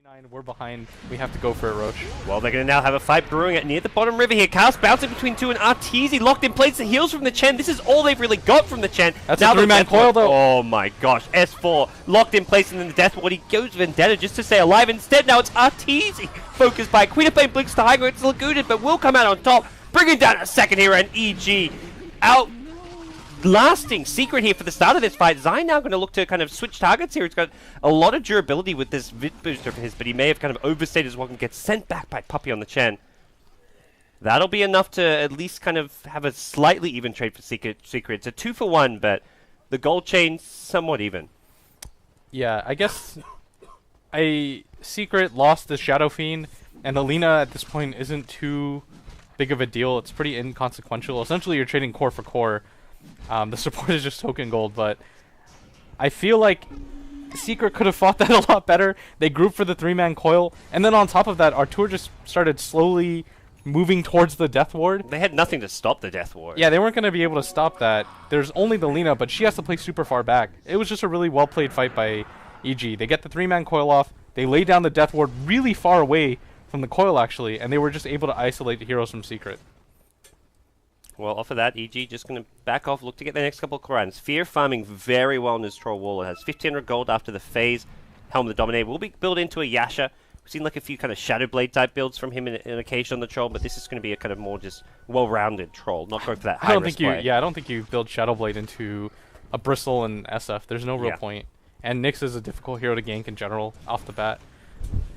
9, we're behind. We have to go for it, Roche. Well, they're going to now have a fight brewing at near the bottom river here. Chaos bouncing between two and Arteezy locked in place. The heals from the Chen. This is all they've really got from the Chen. That's now a 3-man coil, though. Oh my gosh. S4 locked in place, and then the Death Ward. He goes Vendetta just to stay alive. Instead, now it's Arteezy focused by Queen of Flame blinks to high ground. It's Lagooted, but will come out on top. Bringing down a second hero, and EG out. Lasting Secret here for the start of this fight. Zai now going to look to kind of switch targets here. He's got a lot of durability with this Vit booster of his, but he may have kind of overstated his welcome and gets sent back by Puppey on the Chen. That'll be enough to at least kind of have a slightly even trade for Secret. It's a 2-for-1, but the gold chain somewhat even. Yeah, I guess a Secret lost the Shadow Fiend, and Alina at this point isn't too big of a deal. It's pretty inconsequential. Essentially, you're trading core for core. The support is just token gold, but I feel like Secret could have fought that a lot better. They grouped for the 3-man coil, and then on top of that, Artur just started slowly moving towards the Death Ward. They had nothing to stop the Death Ward. Yeah, they weren't going to be able to stop that. There's only the Lina, but she has to play super far back. It was just a really well-played fight by EG. They get the 3-man coil off, they lay down the Death Ward really far away from the coil, actually, and they were just able to isolate the heroes from Secret. Well, off of that, EG just going to back off, look to get the next couple of Korans. Fear farming very well in his Troll Wall. It has 1500 gold after the phase. Helm of the Dominator will be built into a Yasha. We've seen like a few kind of Shadow Blade type builds from him in occasion on the Troll, but this is going to be a kind of more just well-rounded Troll, not going for that high risk play. I don't think you build Shadow Blade into a Bristle and SF. There's no real point. And Nyx is a difficult hero to gank in general off the bat.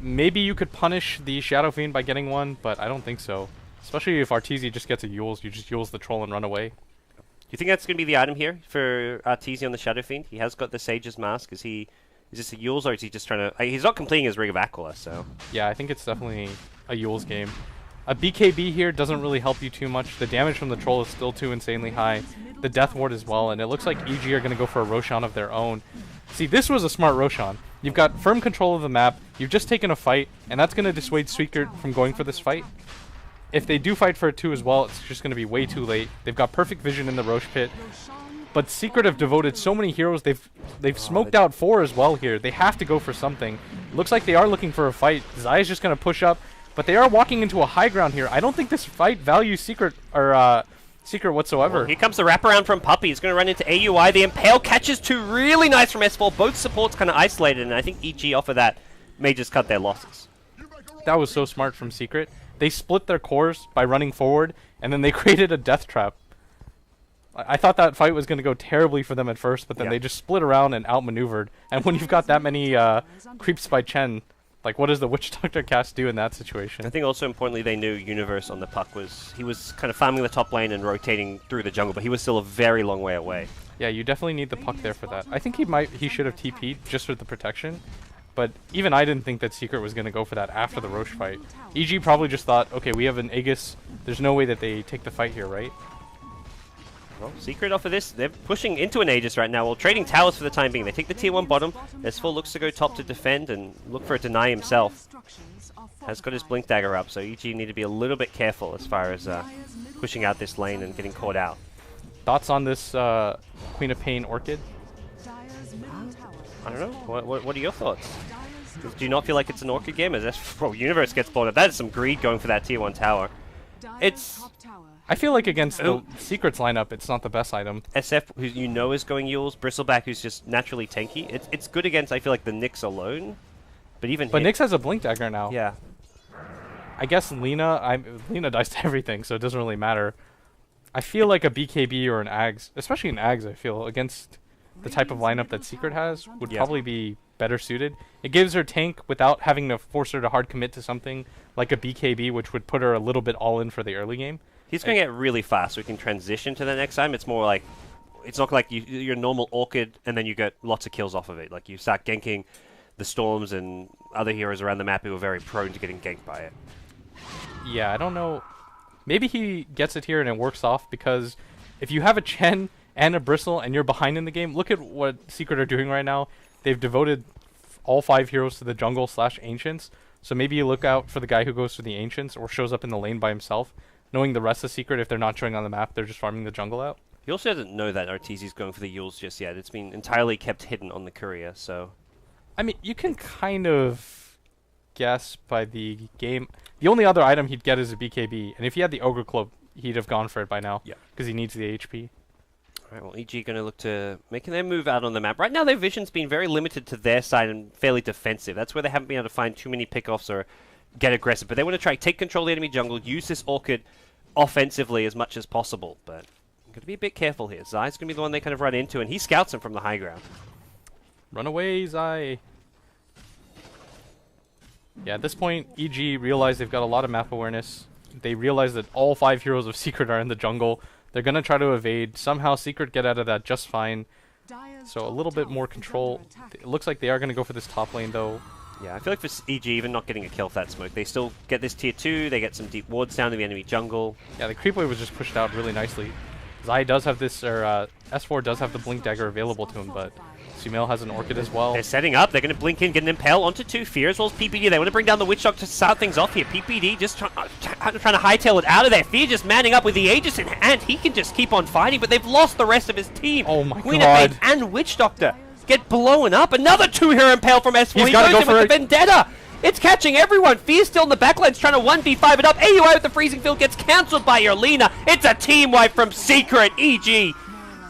Maybe you could punish the Shadow Fiend by getting one, but I don't think so. Especially if Arteezy just gets a Yules, you just Yules the Troll and run away. Do you think that's going to be the item here for Arteezy on the Shadow Fiend? He has got the Sage's Mask. Is this a Yules, or is he just trying to... he's not completing his Ring of Aquila, so... Yeah, I think it's definitely a Yules game. A BKB here doesn't really help you too much. The damage from the Troll is still too insanely high. The Death Ward as well, and it looks like EG are going to go for a Roshan of their own. See, this was a smart Roshan. You've got firm control of the map, you've just taken a fight, and that's going to dissuade Secret from going for this fight. If they do fight for it too as well, it's just going to be way too late. They've got perfect vision in the Roche pit. But Secret have devoted so many heroes. They've smoked out 4 as well here. They have to go for something. Looks like they are looking for a fight. Zai is just going to push up. But they are walking into a high ground here. I don't think this fight values Secret or Secret whatsoever. Well, here comes the wraparound from Puppey. He's going to run into AUI. The Impale catches 2 really nice from S4. Both supports kind of isolated. And I think EG off of that may just cut their losses. That was so smart from Secret. They split their cores by running forward, and then they created a death trap. I thought that fight was going to go terribly for them at first, but then they just split around and outmaneuvered. And when you've got that many creeps by Chen, like what does the Witch Doctor cast do in that situation? I think also importantly they knew Universe on the puck he was kind of farming the top lane and rotating through the jungle, but he was still a very long way away. Yeah, you definitely need the puck there for that. I think he should have TP'd just for the protection. But even I didn't think that Secret was going to go for that after the Roche fight. EG probably just thought, okay, we have an Aegis. There's no way that they take the fight here, right? Well, Secret off of this, they're pushing into an Aegis right now while trading towers for the time being. They take the tier 1 bottom. S4 looks to go top to defend and look for a deny himself. Has got his Blink Dagger up, so EG need to be a little bit careful as far as pushing out this lane and getting caught out. Thoughts on this Queen of Pain Orchid? I don't know. What are your thoughts? Do you not feel like it's an Orchid game? As Universe gets blown up. That is some greed going for that tier 1 tower. I feel like against the Secrets lineup, it's not the best item. SF, who you know is going Yules. Bristleback, who's just naturally tanky. It's good against, I feel like, the Nyx alone. But Nyx has a Blink Dagger now. Yeah. I guess Lina dies to everything, so it doesn't really matter. I feel like a BKB or an Ags, especially an Ags, I feel, against the type of lineup that Secret has would probably be better suited. It gives her tank without having to force her to hard commit to something like a BKB, which would put her a little bit all in for the early game. He's going to get really fast so we can transition to the next time. It's more like, it's not like your normal Orchid and then you get lots of kills off of it. Like you start ganking the Storms and other heroes around the map who are very prone to getting ganked by it. Yeah, I don't know. Maybe he gets it here and it works off because if you have a Chen and a Bristle and you're behind in the game, look at what Secret are doing right now. They've devoted all 5 heroes to the jungle / Ancients. So maybe you look out for the guy who goes for the Ancients or shows up in the lane by himself, knowing the rest of Secret, if they're not showing on the map, they're just farming the jungle out. He also doesn't know that Arteezy's going for the Yules just yet. It's been entirely kept hidden on the courier, so... I mean, you can kind of guess by the game, the only other item he'd get is a BKB, and if he had the Ogre Club, he'd have gone for it by now. Yeah. Because he needs the HP. Alright, well, EG going to look to making their move out on the map. Right now, their vision's been very limited to their side and fairly defensive. That's where they haven't been able to find too many pickoffs or get aggressive. But they want to try take control of the enemy jungle, use this Orchid offensively as much as possible. But I'm going to be a bit careful here. Zai's going to be the one they kind of run into, and he scouts him from the high ground. Run away, Zai. Yeah, at this point, EG realize they've got a lot of map awareness. They realize that all 5 heroes of Secret are in the jungle. They're going to try to evade. Somehow Secret get out of that just fine. So a little bit more control. It looks like they are going to go for this top lane, though. Yeah, I feel like for EG, even not getting a kill for that smoke, they still get this tier 2, they get some deep wards down to the enemy jungle. Yeah, the creep wave was just pushed out really nicely. Zai does have this, or S4 does have the Blink Dagger available to him, but Sumail has an Orchid as well. They're setting up, they're going to blink in, get an Impale onto 2 Fear, as well as PPD. They want to bring down the Witch Doctor to start things off here. PPD just trying to hightail it out of there. Fear just manning up with the Aegis in hand. He can just keep on fighting, but they've lost the rest of his team. Oh my Queen god. of Fate and Witch Doctor get blown up. Another 2-hero Impale from S4. He's gotta goes go in for with the Vendetta. It's catching everyone. Fear's still in the backlines trying to 1v5 it up. AUI with the freezing field gets cancelled by Erlina. It's a team wipe from Secret. EG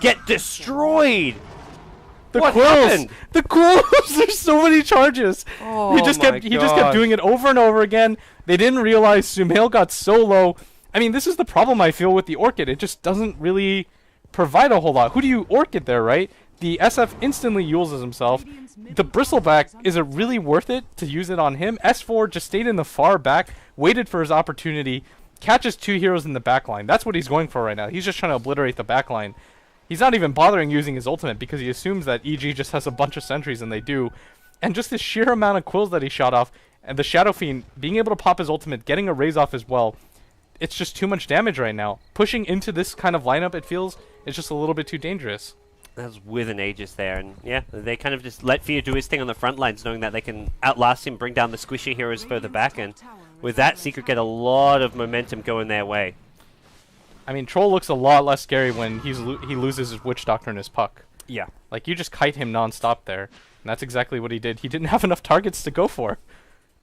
get destroyed. The What quills! happened? The quills! There's so many charges! Oh he just kept gosh. doing it over and over again. They didn't realize Sumail got so low. I mean, this is the problem I feel with the Orchid. It just doesn't really provide a whole lot. Who do you Orchid there, right? The SF instantly uses himself. The Bristleback, is it really worth it to use it on him? S4 just stayed in the far back, waited for his opportunity, catches 2 heroes in the backline. That's what he's going for right now. He's just trying to obliterate the backline. He's not even bothering using his ultimate because he assumes that EG just has a bunch of sentries, and they do. And just the sheer amount of quills that he shot off, and the Shadow Fiend being able to pop his ultimate, getting a raise off as well, it's just too much damage right now. Pushing into this kind of lineup, it feels, is just a little bit too dangerous. That's with an Aegis there, and yeah, they kind of just let Fear do his thing on the front lines, knowing that they can outlast him, bring down the squishy heroes further back, and with that, Secret get a lot of momentum going their way. I mean, Troll looks a lot less scary when he loses his Witch Doctor and his Puck. Yeah. Like, you just kite him non-stop there, and that's exactly what he did. He didn't have enough targets to go for.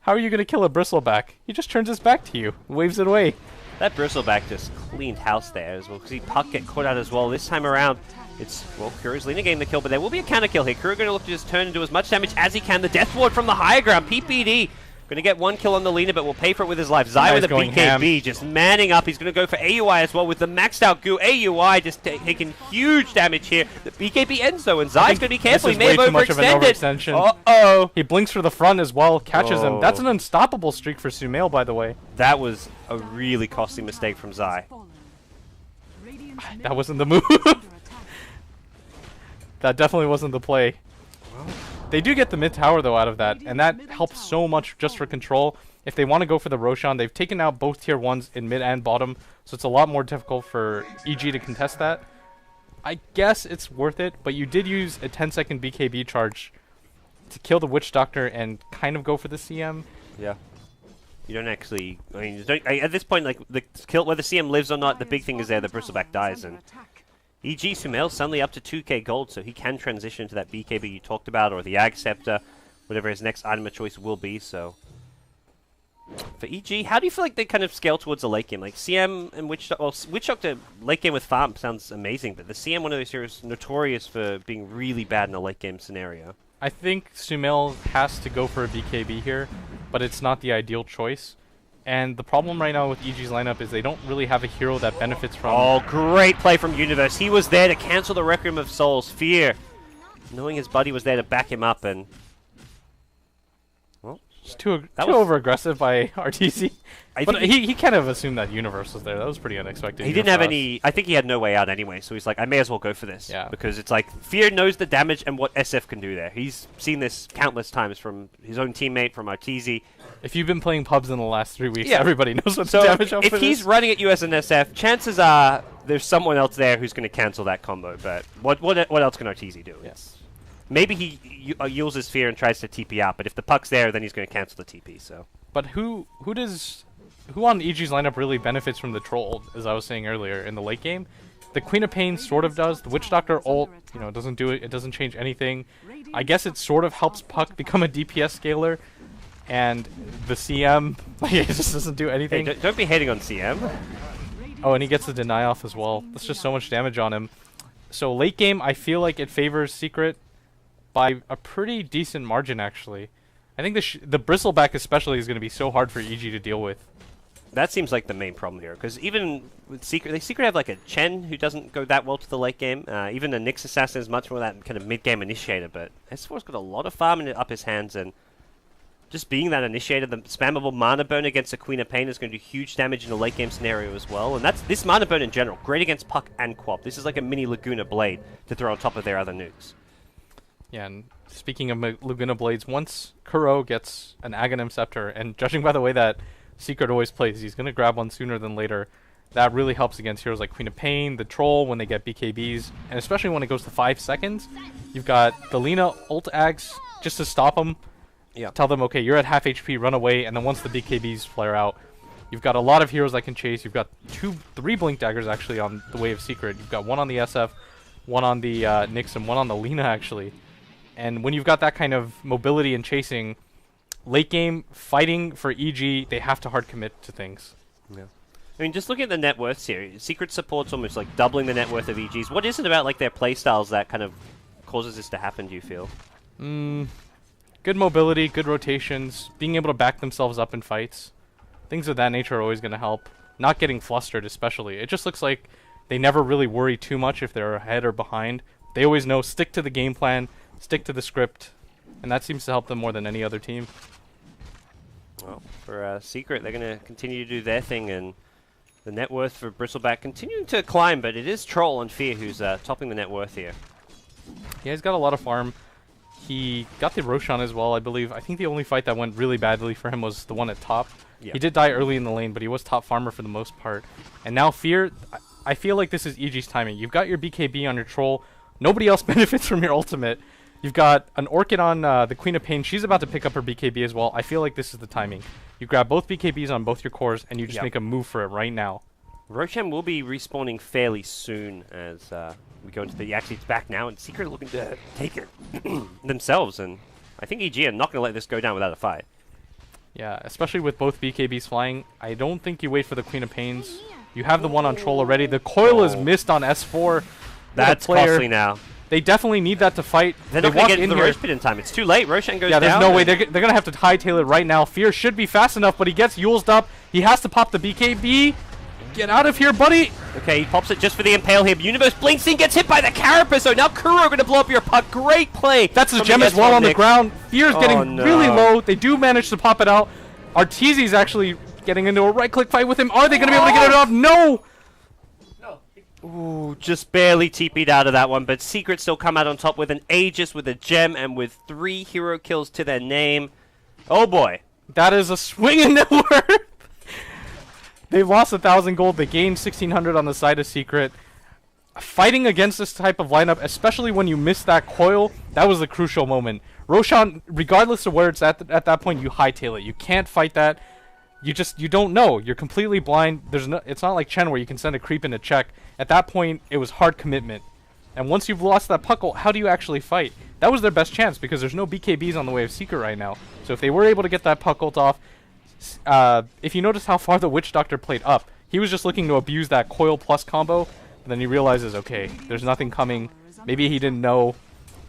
How are you going to kill a Bristleback? He just turns his back to you, waves it away. That Bristleback just cleaned house there as well, because he Puck get caught out as well. This time around, it's, well, Kuro's leading getting the kill, but there will be a counter kill here. Kuro going to look to just turn and do as much damage as he can. The Death Ward from the higher ground. PPD going to get 1 kill on the Lina, but will pay for it with his life. Zai with a BKB, just manning up. He's going to go for AUI as well with the maxed out goo. AUI just taking huge damage here. The BKB ends though, and Zai's going to be careful. He may have overextended. Uh-oh. He blinks for the front as well, catches him. That's an unstoppable streak for Sumail, by the way. That was a really costly mistake from Zai. That wasn't the move. That definitely wasn't the play. They do get the mid tower though out of that, and that helps so much just for control. If they want to go for the Roshan, they've taken out both tier 1s in mid and bottom, so it's a lot more difficult for EG to contest that. I guess it's worth it, but you did use a 10-second BKB charge to kill the Witch Doctor and kind of go for the CM. Yeah. You don't actually, I mean, at this point, like, the kill, whether CM lives or not, the big thing is there, the Bristleback dies, and EG Sumail suddenly up to 2k gold, so he can transition to that BKB you talked about, or the Ag Scepter, whatever his next item of choice will be, so. For EG, how do you feel like they kind of scale towards the late game? Like, CM and Witch Doctor, well, Witch Doctor late game with farm sounds amazing, but the CM, one of those heroes, notorious for being really bad in a late game scenario. I think Sumail has to go for a BKB here, but it's not the ideal choice. And the problem right now with EG's lineup is they don't really have a hero that benefits from... Oh, great play from Universe. He was there to cancel the Requiem of Souls. Fear, knowing his buddy was there to back him up, and... Well, it's too over-aggressive by RTC. But he kind of assumed that Universe was there. That was pretty unexpected. He didn't have any... I think he had no way out anyway, so he's like, I may as well go for this. Yeah. Because it's like, Fear knows the damage and what SF can do there. He's seen this countless times from his own teammate, from RTZ. If you've been playing pubs in the last 3 weeks, everybody knows what so the damage output if he's running at US and SF, chances are there's someone else there who's going to cancel that combo. But what else can RTZ do? Yes. Maybe he yields his Fear and tries to TP out, but if the puck's there, then he's going to cancel the TP. So. But who on EG's lineup really benefits from the troll, as I was saying earlier, in the late game? The Queen of Pain sort of does. The Witch Doctor ult, doesn't do it. It doesn't change anything. I guess it sort of helps Puck become a DPS scaler. and the CM, like, it just doesn't do anything. Hey, don't be hating on CM. Oh, and he gets the deny off as well. That's just so much damage on him. So late game, I feel like it favors Secret by a pretty decent margin, actually. I think the Bristleback especially is going to be so hard for EG to deal with. That seems like the main problem here, because even with Secret, Secret have like a Chen who doesn't go that well to the late game. Even the Nyx Assassin is much more that kind of mid-game initiator, but S4's got a lot of farm up his hands, and just being that initiator, the spammable Mana Burn against a Queen of Pain is going to do huge damage in a late game scenario as well, and that's this Mana Burn in general, great against Puck and Quap. This is like a mini Laguna Blade to throw on top of their other nukes. Yeah, and speaking of Laguna Blades, once Kuro gets an Aghanim Scepter, and judging by the way that Secret always plays, he's going to grab one sooner than later. That really helps against heroes like Queen of Pain, the Troll when they get BKBs, and especially when it goes to 5 seconds. You've got the Lina ult Ags just to stop them. Yeah. Tell them, okay, you're at half HP, run away, and then once the BKBs flare out, you've got a lot of heroes that can chase. You've got 3 Blink Daggers actually on the way of Secret. You've got one on the SF, one on the Nyx, and one on the Lina actually. And when you've got that kind of mobility and chasing, late game fighting for EG, they have to hard commit to things. Yeah. I mean, just looking at the net worths here, Secret support's almost like doubling the net worth of EG's. What is it about like their playstyles that kind of causes this to happen, do you feel? Good mobility, good rotations, being able to back themselves up in fights. Things of that nature are always going to help. Not getting flustered especially. It just looks like they never really worry too much if they're ahead or behind. They always know, stick to the game plan, stick to the script, and that seems to help them more than any other team. Well, for Secret, they're going to continue to do their thing, and the net worth for Bristleback continuing to climb, but it is Troll and Fear who's topping the net worth here. Yeah, he's got a lot of farm. He got the Roshan as well, I believe. I think the only fight that went really badly for him was the one at top. Yeah. He did die early in the lane, but he was top farmer for the most part. And now Fear, I feel like this is EG's timing. You've got your BKB on your Troll. Nobody else benefits from your ultimate. You've got an Orchid on the Queen of Pain. She's about to pick up her BKB as well. I feel like this is the timing. You grab both BKBs on both your cores, and you just make a move for it right now. Roshan will be respawning fairly soon as we go into the... Actually, it's back now, and Secret are looking to take it themselves, and I think EG are not going to let this go down without a fight. Yeah, especially with both BKBs flying. I don't think you wait for the Queen of Pains. You have the one on Troll already. The coil is missed on S4. That's costly now. They definitely need that to fight. They're not going to get into the Roche Pit in time. It's too late. Roshan goes down. Yeah, there's no way. They're going to have to hightail it right now. Fear should be fast enough, but he gets Yulesed up. He has to pop the BKB. Get out of here, buddy. Okay, he pops it just for the impale here. Universe blinks in, gets hit by the Carapace. So now Kuro going to blow up your puck. Great play. That's his gem as well on the ground. Fear's getting really low. They do manage to pop it out. Arteezy's actually getting into a right-click fight with him. Are they going to be able to get it off? No. Ooh, just barely TP'd out of that one, but Secret still come out on top with an Aegis, with a gem, and with 3 hero kills to their name. Oh boy. That is a swing in net worth. They lost 1,000 gold. They gained 1,600 on the side of Secret. Fighting against this type of lineup, especially when you miss that coil, that was the crucial moment. Roshan, regardless of where it's at that point, you hightail it. You can't fight that. You don't know. You're completely blind. It's not like Chen where you can send a creep in to check. At that point, it was hard commitment. And once you've lost that puck ult, how do you actually fight? That was their best chance because there's no BKBs on the way of Secret right now. So if they were able to get that puck ult off, if you notice how far the Witch Doctor played up, he was just looking to abuse that coil plus combo. And then he realizes, okay, there's nothing coming. Maybe he didn't know,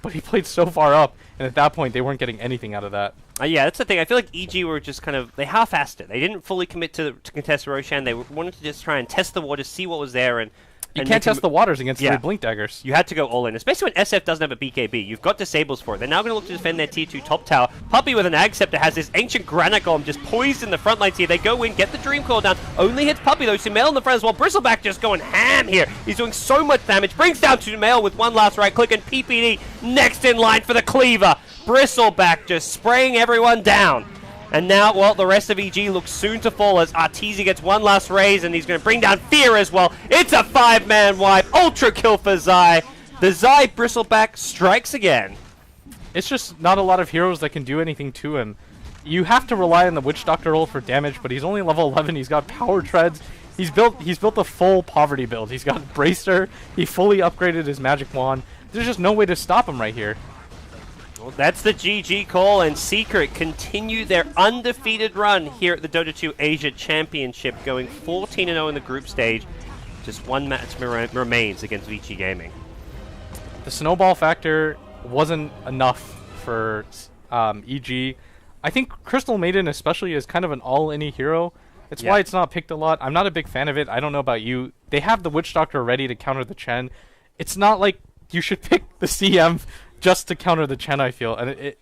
but he played so far up. And at that point, they weren't getting anything out of that. Yeah, that's the thing. I feel like EG were just kind of... They half-assed it. They didn't fully commit to contest Roshan. They wanted to just try and test the waters, see what was there, and you can't test the waters against the Blink Daggers. You had to go all in, especially when SF doesn't have a BKB. You've got disables for it. They're now going to look to defend their tier 2 top tower. Puppey with an Ag Scepter has this ancient Granite Golem just poised in the front lines here. They go in, get the Dream Coil down. Only hits Puppey though. Sumail in the front as well. Bristleback just going ham here. He's doing so much damage. Brings down Sumail with one last right click, and PPD next in line for the cleaver. Bristleback just spraying everyone down. And now, well, the rest of EG looks soon to fall as Arteezy gets one last raise, and he's going to bring down Fear as well. It's a 5-man wipe. Ultra kill for Zai. The Zai Bristleback strikes again. It's just not a lot of heroes that can do anything to him. You have to rely on the Witch Doctor roll for damage, but he's only level 11. He's got power treads. He's built a full poverty build. He's got Bracer. He fully upgraded his magic wand. There's just no way to stop him right here. Well, that's the GG call, and Secret continue their undefeated run here at the Dota 2 Asia Championship, going 14-0 in the group stage. Just one match remains against Vici Gaming. The snowball factor wasn't enough for EG. I think Crystal Maiden especially is kind of an all-any hero. It's why it's not picked a lot. I'm not a big fan of it. I don't know about you. They have the Witch Doctor ready to counter the Chen. It's not like you should pick the CM just to counter the Chen, I feel. And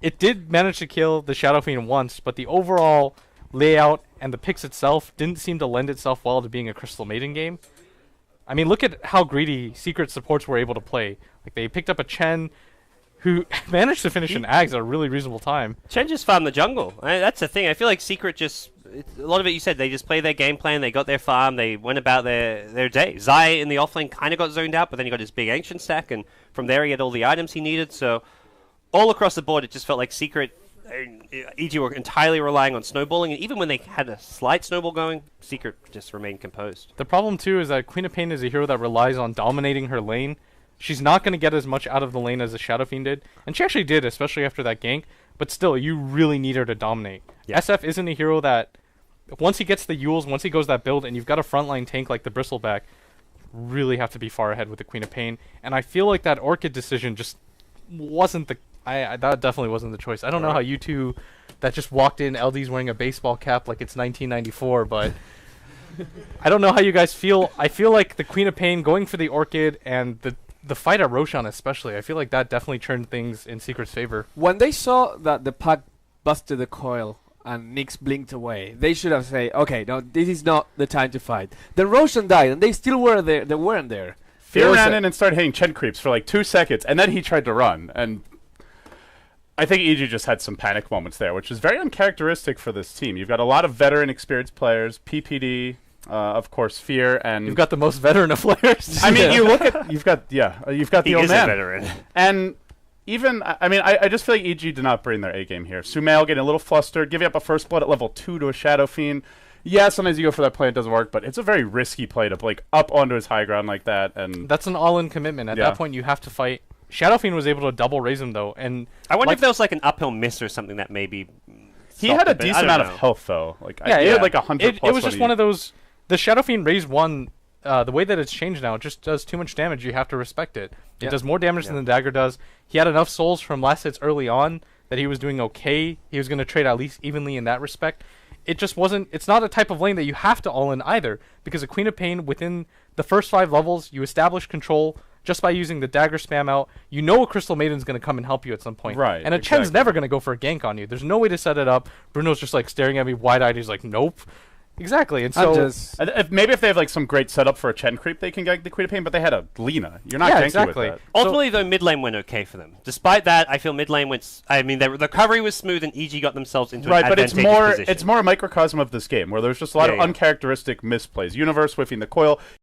it did manage to kill the Shadow Fiend once, but the overall layout and the picks itself didn't seem to lend itself well to being a Crystal Maiden game. I mean, look at how greedy Secret supports were able to play. Like, they picked up a Chen who managed to finish an Ags at a really reasonable time. Chen just farmed the jungle. That's the thing. I feel like Secret just... a lot of it, you said, they just played their game plan, they got their farm, they went about their day. Zai in the offlane kind of got zoned out, but then he got his big ancient stack, and from there he had all the items he needed. So all across the board, it just felt like Secret, EG were entirely relying on snowballing, and even when they had a slight snowball going, Secret just remained composed. The problem, too, is that Queen of Pain is a hero that relies on dominating her lane. She's not going to get as much out of the lane as the Shadow Fiend did, and she actually did, especially after that gank, but still, you really need her to dominate. Yeah. SF isn't a hero that... once he gets the Yules, once he goes that build, and you've got a frontline tank like the Bristleback, really have to be far ahead with the Queen of Pain. And I feel like that Orchid decision just wasn't the... that definitely wasn't the choice. I don't know how you two that just walked in, LD's wearing a baseball cap like it's 1994, but... I don't know how you guys feel. I feel like the Queen of Pain going for the Orchid and the fight at Roshan especially, I feel like that definitely turned things in Secret's favor. When they saw that the pack busted the coil and Nyx blinked away, they should have said, okay, no, this is not the time to fight. Then Roshan died, and they still were there. They weren't there. Fear ran in and started hitting Chen creeps for like 2 seconds, and then he tried to run. And I think EG just had some panic moments there, which is very uncharacteristic for this team. You've got a lot of veteran, experienced players, PPD, of course, Fear, and you've got the most veteran of players. I mean, you look at you've got the old man, a veteran. And even, I mean, I just feel like EG did not bring their A game here. Sumail getting a little flustered, giving up a first blood at level 2 to a Shadow Fiend. Yeah, sometimes you go for that play, it doesn't work, but it's a very risky play to like up onto his high ground like that. And that's an all-in commitment. At that point, you have to fight. Shadow Fiend was able to double raise him though, and I wonder if there was like an uphill miss or something that maybe. He had a decent amount of health though. Like he had like 100. It was just one of those. The Shadow Fiend raise 1. The way that it's changed now, it just does too much damage. You have to respect it. It does more damage than the dagger does. He had enough souls from last hits early on that he was doing okay. He was going to trade at least evenly in that respect. It just wasn't... It's not a type of lane that you have to all-in either, because a Queen of Pain, within the first 5 levels, you establish control just by using the dagger spam out. You know a Crystal Maiden's going to come and help you at some point. Right, and a Chen's never going to go for a gank on you. There's no way to set it up. Bruno's just like staring at me wide-eyed. He's like, nope. Exactly, and so maybe if they have like some great setup for a Chen creep, they can gank the Queen of Pain. But they had a Lina. You're not ganking with that. Ultimately, though, mid lane went okay for them. Despite that, I feel mid lane went. I mean, the recovery was smooth, and EG got themselves into an advantageous position. It's more a microcosm of this game where there's just a lot of uncharacteristic misplays. Universe whiffing the coil,